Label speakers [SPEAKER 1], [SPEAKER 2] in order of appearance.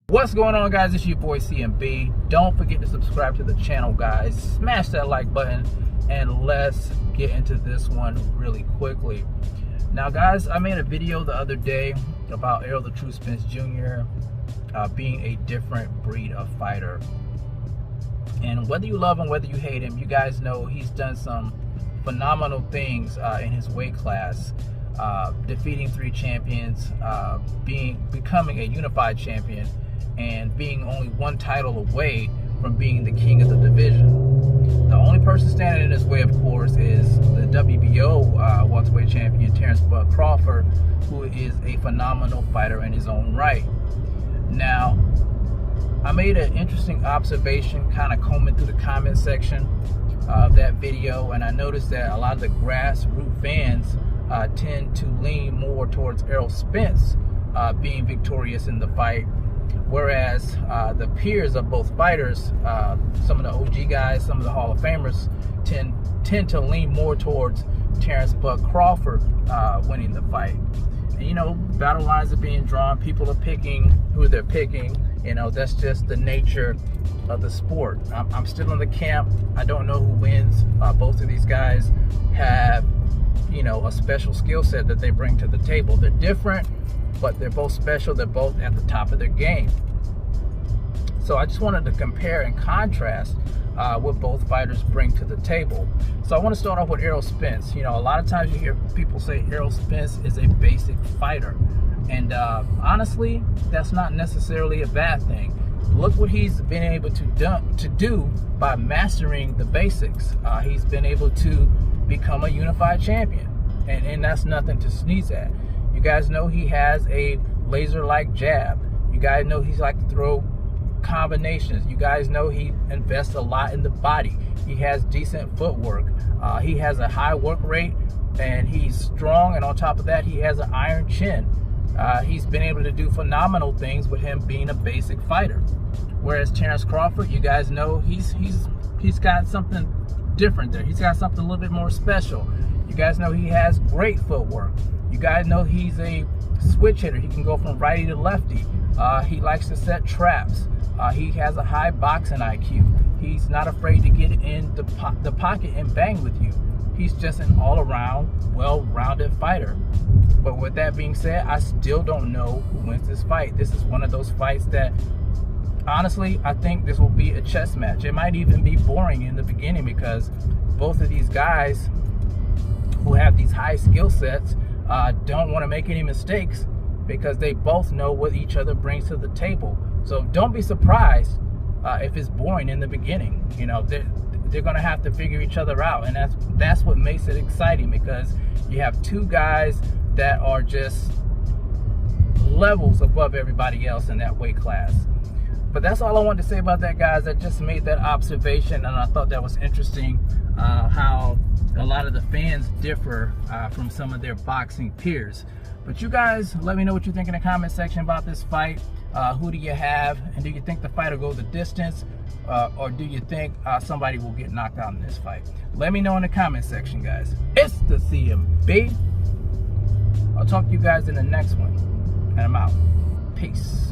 [SPEAKER 1] What's going on, guys? It's your boy CMB. Don't forget to subscribe to the channel, guys. Smash that like button and let's get into this one really quickly. Now, guys, I made a video the other day about Errol Spence Jr. Being a different breed of fighter. And whether you love him, whether you hate him, you guys know he's done some phenomenal things in his weight class. Defeating 3 champions, becoming a unified champion, and being only 1 title away from being the king of the division. The only person standing in his way, of course, is the WBO welterweight champion, Terence Crawford, who is a phenomenal fighter in his own right. Now, I made an interesting observation kind of combing through the comment section of that video, and I noticed that a lot of the grassroots fans tend to lean more towards Errol Spence being victorious in the fight, whereas the peers of both fighters, some of the OG guys, some of the Hall of Famers, tend to lean more towards Terence Crawford winning the fight. And, you know, battle lines are being drawn, people are picking who they're picking. You know, that's just the nature of the sport. I'm still in the camp. I don't know who wins. Both of these guys have, you know, a special skill set that they bring to the table. They're different, but they're both special. They're both at the top of their game. So I just wanted to compare and contrast what both fighters bring to the table. So I want to start off with Errol Spence. You know, a lot of times you hear people say Errol Spence is a basic fighter. And honestly, that's not necessarily a bad thing. Look what he's been able to do by mastering the basics. He's been able to become a unified champion. And that's nothing to sneeze at. You guys know he has a laser-like jab. You guys know he's like to throw combinations. You guys know he invests a lot in the body. He has decent footwork. He has a high work rate, and he's strong, and on top of that, he has an iron chin. He's been able to do phenomenal things with him being a basic fighter. Whereas Terence Crawford, you guys know he's got something different there. He's got something a little bit more special. You guys know he has great footwork. You guys know he's a switch hitter. He can go from righty to lefty. He likes to set traps. He has a high boxing IQ. He's not afraid to get in the pocket and bang with you. He's just an all-around, well-rounded fighter. But with that being said, I still don't know who wins this fight. This is one of those fights that, honestly, I think this will be a chess match. It might even be boring in the beginning because both of these guys who have these high skill sets don't want to make any mistakes because they both know what each other brings to the table. So don't be surprised if it's boring in the beginning. You know, they're going to have to figure each other out, and that's what makes it exciting, because you have 2 guys that are just levels above everybody else in that weight class. But that's all I wanted to say about that, guys. I just made that observation, and I thought that was interesting how a lot of the fans differ from some of their boxing peers. But you guys, let me know what you think in the comment section about this fight. Who do you have? And do you think the fight will go the distance? Or do you think somebody will get knocked out in this fight? Let me know in the comment section, guys. It's the CMB. I'll talk to you guys in the next one. And I'm out. Peace.